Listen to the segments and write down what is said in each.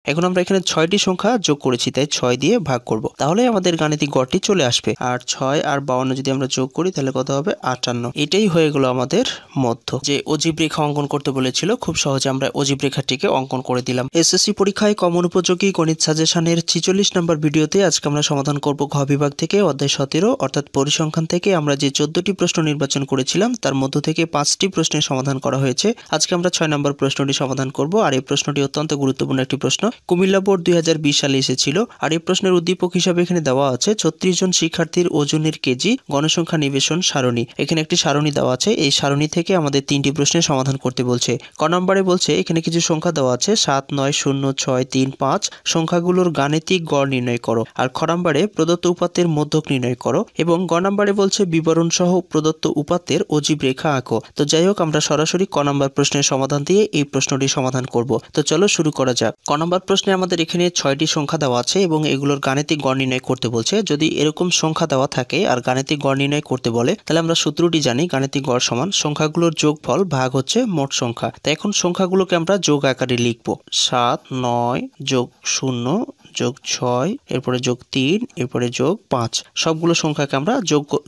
এখন আমরা এখানে 6টি সংখ্যা যোগ করেছি, তাই 6 দিয়ে ভাগ করব, তাহলে আমাদের গাণিতিক গড়টি চলে আসবে। আর 6 আর 52 যদি আমরা যোগ করি তাহলে কত হবে? 58। এটাই হয়ে গেল আমাদের মধ্য। যে অজীব রেখা অঙ্কন করতে বলেছিল, খুব সহজে আমরা অজীব রেখাটিকে অঙ্কন করে দিলাম। এসএসসি পরীক্ষায় কমন উপযোগী গণিত সাজেশনের 46 নম্বর ভিডিওতে আজকে আমরা সমাধান করব ঘ বিভাগ থেকে অধ্যায় 17 অর্থাৎ পরিসংখ্যান থেকে আমরা যে 14টি প্রশ্ন নির্বাচন করেছিলাম তার মধ্য থেকে 5টি প্রশ্নের সমাধান করা হয়েছে। আজকে আমরা 6 নম্বর প্রশ্নটি সমাধান করব। আর এই প্রশ্নটি অত্যন্ত গুরুত্বপূর্ণ একটি প্রশ্ন, কুমিল্লা বোর্ড 2020 সালে এসেছিল। আর এই প্রশ্নের উদ্দীপক হিসাবে এখানে দেওয়া আছে 36 জন শিক্ষার্থীর ওজনের কেজি গণসংখ্যা নিবেশন সারণী। এখানে একটি সারণী দেওয়া আছে, এই সারণী থেকে আমাদের 3টি প্রশ্নের সমাধান করতে বলছে। ক নম্বরে বলছে এখানে কিছু সংখ্যা দেওয়া আছে 7, 9, 0, 6, 3, 5 সংখ্যাগুলোর গাণিতিক গড় নির্ণয় করো। আর খ নম্বরে প্রদত্ত উপাত্তের মধ্যক নির্ণয় করো। এবং গ নম্বরে বলছে বিবরণ সহ প্রদত্ত উপাত্তের অজীব রেখা আঁকো। তো যাই হোক, আমরা সরাসরি ক নম্বর প্রশ্নের সমাধান দিয়ে এই প্রশ্নটি সমাধান করব। তো চলো শুরু করা যাক। ক নম্বর প্রশ্নে আমাদের এখানে 6টি সংখ্যা দেওয়া আছে এবং এগুলোর গাণিতিক গড় নির্ণয় করতে বলছে। যদি এরকম সংখ্যা দেওয়া থাকে আর গাণিতিক গড় নির্ণয় করতে বলে তাহলে আমরা সূত্রটি জানি, গাণিতিক গড় সমান সংখ্যাগুলোর যোগফল ভাগ হচ্ছে মোট সংখ্যা। তাই এখন সংখ্যাগুলোকে আমরা যোগ আকারে লিখব। 7, 9 যোগ 0 যোগ 6 এরপরে যোগ 3 এরপরে যোগ 5 সবগুলো সংখ্যাকে আমরা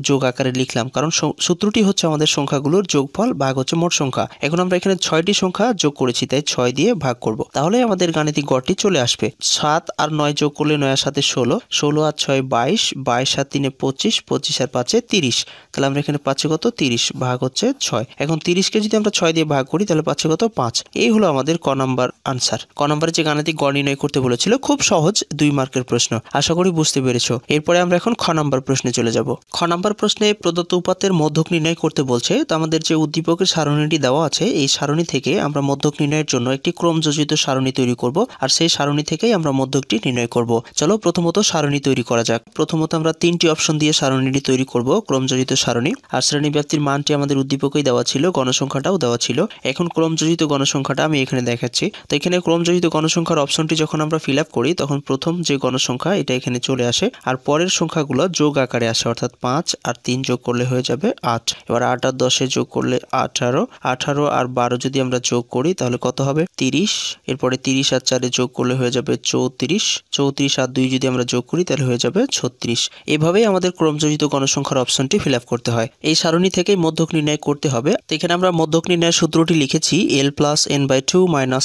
যোগ আকারে লিখলাম, কারণ সূত্রটি হচ্ছে আমাদের সংখ্যাগুলোর যোগফল ভাগ হচ্ছে মোট সংখ্যা। এখন আমরা এখানে 6টি সংখ্যা যোগ করেছি, তাই 6 দিয়ে ভাগ করব, তাহলে আমাদের গাণিতিক গড়টি চলে আসবে। 7 আর 9 যোগ করলে 9 এর সাথে 16, 16 আর 6 22, 22 আর 3 25, 25 আর 5 30, তাহলে আমরা এখানে পাচ্ছি কত? 30 ভাগ হচ্ছে 6। এখন 30কে যদি আমরা 6 দিয়ে ভাগ করি তাহলে পাচ্ছি কত? 5। এই হলো আমাদের ক নম্বর আনসার। ক নম্বরে যে গাণিতিক গড় নির্ণয় করতে বলেছিল, খুব সহজ 2 মার্কের প্রশ্ন, আশা করি বুঝতে পেরেছো। এরপরে আমরা এখন খ নম্বর প্রশ্নে চলে যাব। খ নম্বর প্রশ্নে প্রদত্ত উপাত্তের মধ্যক নির্ণয় করতে বলছে। তো আমাদের যে উদ্দীপকের সারণীটি দেওয়া আছে, এই সারণী থেকে আমরা মধ্যক নির্ণয়ের জন্য একটি ক্রমযোজিত সারণী তৈরি করব, আর সেই সারণী থেকেই আমরা মধ্যকটি নির্ণয় করব। চলো প্রথমত সারণী তৈরি করা যাক। প্রথমত আমরা 3টি অপশন দিয়ে সারণীটি তৈরি করব, ক্রমযোজিত সারণী। আর শ্রেণী ব্যাপ্তির মানটি আমাদের উদ্দীপকেই দেওয়া ছিল, গণসংখ্যাটাও দেওয়া ছিল। এখন ক্রমযোজিত গণসংখ্যাটা আমি এখানে দেখাচ্ছি। তো এখানে ক্রমযোজিত গণসংখ্যার অপশনটি যখন আমরা ফিল আপ করি তখন প্রথম যে গণসংখ্যা এটা এখানে চলে আসে, আর পরের সংখ্যাগুলো যোগ আকারে আসে, অর্থাৎ 5 আর 3 যোগ করলে হয়ে যাবে 8। এবার 8 আর 10 যোগ করলে 18, 18 আর 12 যদি আমরা যোগ করি তাহলে কত হবে? 30। এরপরে 30 আর 4 যোগ করলে হয়ে যাবে 34, 34 আর 2 যদি আমরা যোগ করি তাহলে হয়ে যাবে 36। এভাবেই আমাদের ক্রমযোজিত গণসংখ্যার অপশনটি ফিল আপ করতে হয়। এই সারণী থেকেই মধ্যক নির্ণয় করতে হবে। তো এখানে আমরা মধ্যক নির্ণয়ের সূত্রটি লিখেছি l + n/2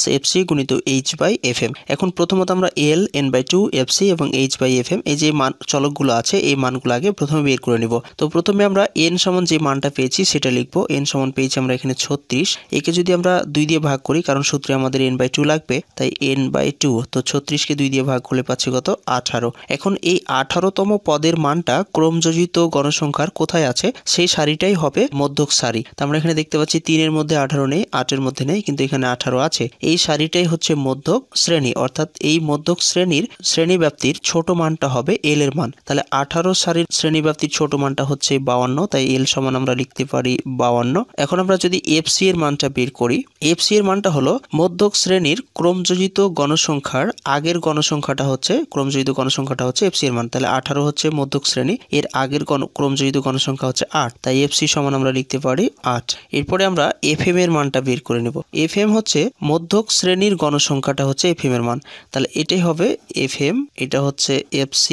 - fc × h/fm। এখন প্রথমত আমরা l, n/2, fc এবং h/fm এই যে মান চলকগুলো আছে এই মানগুলো আগে প্রথমে বের করে নিব। তো প্রথমে আমরা n সমান যে মানটা পেয়েছি সেটা লিখব। n সমান পেয়েছি আমরা এখানে 36। একে যদি আমরা 2 দিয়ে ভাগ করি, কারণ সূত্রে আমাদের n/2 লাগবে, তাই n/2। তো 36কে 2 দিয়ে ভাগ করলে পাচ্ছি কত? 18। এখন এই 18তম পদের মানটা ক্রমযোজিত গণসংখ্যার কোথায় আছে সেই সারিটাই হবে মধ্যক সারি। তো আমরা এখানে দেখতে পাচ্ছি 3 এর মধ্যে 18 নেই, 8 এর মধ্যে নেই, কিন্তু এখানে 18 আছে। এই সারিটাই হচ্ছে মধ্যক শ্রেণী, অর্থাৎ এই মধ্যক শ্রেণীর শ্রেণীব্যাপ্তির ছোট মানটা হবে l এর মান। তাহলে 18 সারির শ্রেণীব্যাপ্তির ছোট মানটা হচ্ছে 52, তাই l সমান আমরা লিখতে পারি 52। এখন আমরা যদি fc এর মানটা বের করি, fc এর মানটা হলো মধ্যক শ্রেণীর ক্রমযোজিত গণসংখ্যার আগের গণসংখ্যাটা হচ্ছে ক্রমযোজিত গণসংখ্যাটা হচ্ছে fc এর মান। তাহলে 18 হচ্ছে মধ্যক শ্রেণী, এর আগের ক্রমযোজিত গণসংখ্যা হচ্ছে 8, তাই fc সমান আমরা লিখতে পারি 8। এরপরে আমরা fm এর মানটা বের করে নেব। fm হচ্ছে মধ্যক শ্রেণীর গণসংখ্যাটা হচ্ছে fm এর মান, তাহলে এটাই হবে fm, এটা হচ্ছে fc,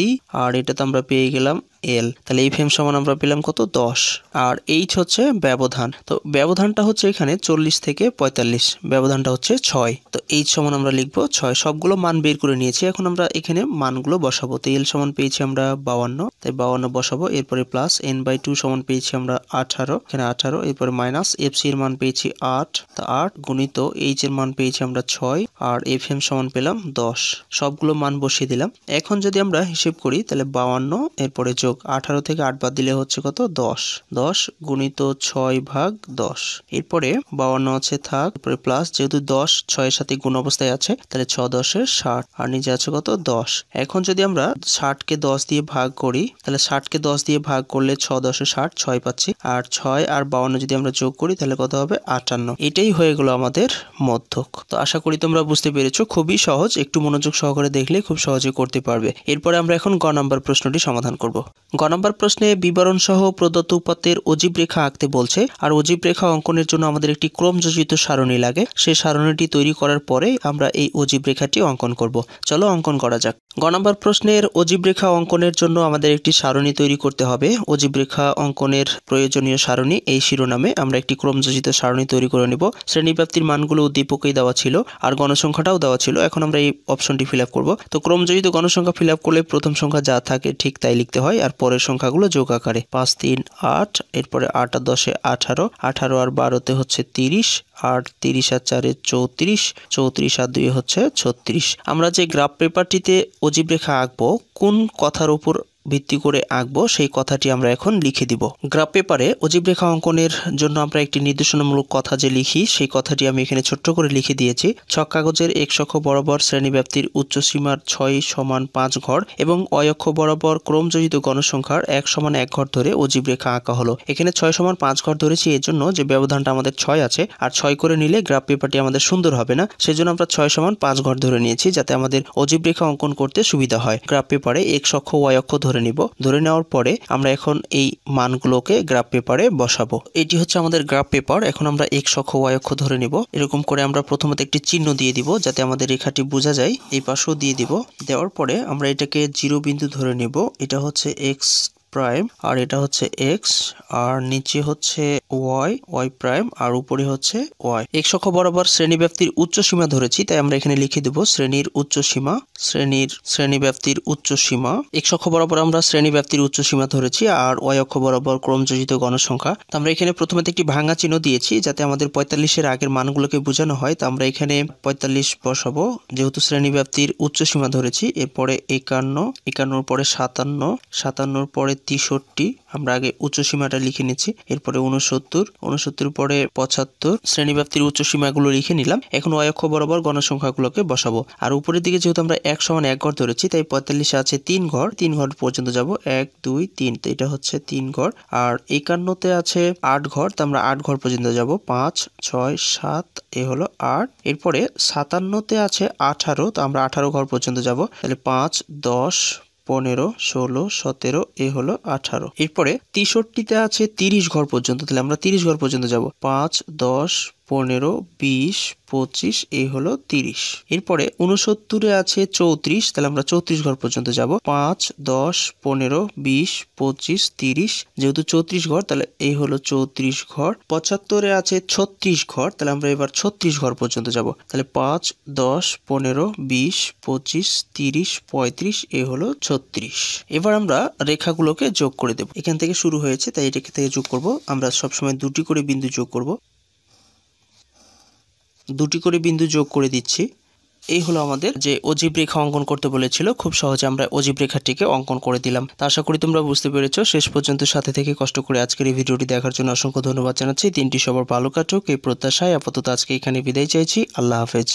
আর এটা তো আমরা পেয়ে গেলাম l। তাহলে fm সমান আমরা পেলাম কত? 10। আর h হচ্ছে ব্যবধান, তো ব্যবধানটা হচ্ছে এখানে 40 থেকে 45, ব্যবধানটা হচ্ছে 6। তো h সমান আমরা লিখবো 6। সবগুলো মান বের করে নিয়েছি, এখন আমরা এখানে মানগুলো বসাবো। তো l সমান পেয়েছি আমরা 52, তাই 52 বসাবো। এরপরে প্লাস n/2 সমান পেয়েছি আমরা 18, এখানে 18। এরপরে মাইনাস fc এর মান পেয়েছি 8, তো 8 গুণিত h এর মান পেয়েছি আমরা 6, আর fm সমান পেলাম 10। সবগুলো মান বসিয়ে দিলাম। এখন যদি আমরা হিসেব করি তাহলে 52 এরপরে যোগ 18 থেকে 8 বাদ দিলে হচ্ছে কত? 10। 10 গুণিত 6/10। এরপরে 52 আছে থাক, এরপরে প্লাস, যেহেতু 10 6 এর সাথে গুণ অবস্থায় আছে তাহলে 6 10 60, আর নিচে আছে কত? 10। এখন যদি আমরা 60কে 10 দিয়ে ভাগ করি তাহলে 60কে 10 দিয়ে ভাগ করলে 6 10 60, 6 পাচ্ছি, আর 6 আর 52 যদি আমরা যোগ করি তাহলে কত হবে? 58। এটাই হয়ে গেল আমাদের মধ্যক। তো আশা করি তোমরা বুঝতে পেরেছো, খুবই সহজ, একটু মনোযোগ সহকারে দেখলে খুব সহজে করতে পারবে। এরপরে আমরা এখন গ নাম্বার প্রশ্নটি সমাধান করব। গ নম্বর প্রশ্নে বিবরণ সহ প্রদত্ত উপাত্তের অজীব রেখা আঁকতে বলছে, আর অজীব রেখা অঙ্কনের জন্য আমাদের একটি ক্রমযোজিত সারণী লাগে। সেই সারণীটি তৈরি করার পরে আমরা এই অজীব রেখাটি অঙ্কন করব। চলো অঙ্কন করা যাক। গ নম্বর প্রশ্নের অজীব রেখা অঙ্কনের জন্য আমাদের একটি সারণী তৈরি করতে হবে। অজীব রেখা অঙ্কনের প্রয়োজনীয় সারণী এই শিরোনামে আমরা একটি ক্রমযোজিত সারণী তৈরি করে নেব। শ্রেণীব্যাপ্তির মানগুলো উদ্দীপকেই দেওয়া ছিল আর গণসংখ্যাটাও দেওয়া ছিল। এখন আমরা এই অপশনটি ফিল আপ করবো। তো ক্রমযোজিত গণসংখ্যা ফিল আপ করলে প্রথম সংখ্যা যা থাকে ঠিক তাই লিখতে হয়, আর পরের সংখ্যাগুলো যোগ আকারে। 5 3 8, এরপরে 8 আর 10 18, 18 আর 12 হচ্ছে 30, আর 30 আর 4 34, 34 আর 2 হচ্ছে 36। আমরা যে গ্রাফ পেপারটিতে অজীব রেখা আঁকবো, কোন কথার উপর ভিত্তি করে আঁকবো সেই কথাটি আমরা এখন লিখে দিব। গ্রাফ পেপারে অজীব রেখা অঙ্কনের জন্য আমরা একটি নির্দেশনামূলক কথা যে লিখি সেই কথাটি আমি এখানে ছোট্ট করে লিখে দিয়েছি। ছক কাগজের x অক্ষ বরাবর শ্রেণীব্যাপ্তির উচ্চ সীমার 6 সমান 5 ঘর এবং y অক্ষ বরাবর ক্রমযোজিত গণসংখ্যার 1 সমান 1 ঘর ধরে অজীব রেখা আঁকা হলো। এখানে 6 সমান 5 ঘর ধরেছি এর জন্য যে ব্যবধানটা আমাদের 6 আছে, আর 6 করে নিলে গ্রাফ পেপারটি আমাদের সুন্দর হবে না, সেজন্য আমরা 6 সমান 5 ঘর ধরে নিয়েছি যাতে আমাদের অজীব রেখা অঙ্কন করতে সুবিধা হয়। গ্রাফ পেপারে x অক্ষ y অক্ষ ধরে নেওয়ার পরে আমরা এখন এই মানগুলোকে গ্রাফ পেপারে বসাবো। এটি হচ্ছে আমাদের গ্রাফ পেপার। এখন আমরা x অক্ষ y অক্ষ ধরে নিব। এরকম করে আমরা প্রথমত একটি চিহ্ন দিয়ে দিব যাতে আমাদের রেখাটি বোঝা যায়। এই পাশেও দিয়ে দিব। দেওয়ার পরে আমরা এটাকে 0 বিন্দু ধরে নিব। এটা হচ্ছে x প্রাইম, আর এটা হচ্ছে x, আর নিচে হচ্ছে y প্রাইম, আর উপরে হচ্ছে y। x অক্ষ বরাবর শ্রেণীব্যাপ্তির উচ্চ সীমা ধরেছি, তাই আমরা এখানে লিখে দেব শ্রেণীর উচ্চ সীমা, শ্রেণীব্যাপ্তির উচ্চ সীমা। x অক্ষ বরাবর আমরা শ্রেণীব্যাপ্তির উচ্চ সীমা ধরেছি, আর y অক্ষ বরাবর ক্রমযোজিত গণসংখ্যা। তো আমরা এখানে প্রথমে একটি ভাঙা চিহ্ন দিয়েছি যাতে আমাদের 45-এর আগের মানগুলোকে বোঝানো হয়। তো আমরা এখানে 45 বসাবো যেহেতু শ্রেণীব্যাপ্তির উচ্চ সীমা ধরেছি। এরপরে 51, 51 পরে 57, 57 পরে 63, আমরা আগে উচ্চ সীমাটা লিখে নিচ্ছি। এরপরে 69, 69 পরে 75, শ্রেণীব্যাপ্তির উচ্চ সীমাগুলো লিখে নিলাম। এখন y অক্ষ বরাবর গণসংখ্যাগুলোকে বসাবো। আর উপরের দিকে যেহেতু আমরা 1 সমান 1 ঘর ধরেছি, তাই 45-এ আছে 3 ঘর, 3 ঘর পর্যন্ত যাব। 1 2 3, তো এটা হচ্ছে 3 ঘর। আর 51-তে আছে 8 ঘর, তো আমরা 8 ঘর পর্যন্ত যাব। 5 6 7, এ হলো 8। এরপরে 57-তে আছে 18, তো আমরা 18 ঘর পর্যন্ত যাব। তাহলে 5 10 15 16 17, এ হলো 18। এরপরে 63-তে আছে 30 ঘর পর্যন্ত, তাহলে আমরা 30 ঘর পর্যন্ত যাব। 5 10 15 20 25, এই হলো 30। এরপরে 69-এ আছে 34, তাহলে আমরা 34 ঘর পর্যন্ত যাব। 5 10 15 20 25 30, যেহেতু 34 ঘর তাহলে এই হলো 34 ঘর। 75-এ আছে 36 ঘর, তাহলে আমরা এবার 36 ঘর পর্যন্ত যাব। তাহলে 5 10 15 20 25 30 35, এই হলো 36। এবার আমরা রেখাগুলোকে যোগ করে দেব। এখান থেকে শুরু হয়েছে তাই এটা থেকে যোগ করব। আমরা সবসময় দুটি করে বিন্দু যোগ করব। দুটি করে বিন্দু যোগ করে দিচ্ছি। এই হলো আমাদের যে অজীব রেখা অঙ্কন করতে বলেছিল, খুব সহজে আমরা অজীব রেখাটিকে অঙ্কন করে দিলাম। তা আশা করি তোমরা বুঝতে পেরেছো। শেষ পর্যন্ত সাথে থেকে কষ্ট করে আজকের এই ভিডিওটি দেখার জন্য অসংখ্য ধন্যবাদ জানাচ্ছি। দিনটি সবার ভালো কাটুক এই প্রত্যাশায় আপাতত আজকে এখানে বিদায় চাইছি। আল্লাহ হাফেজ।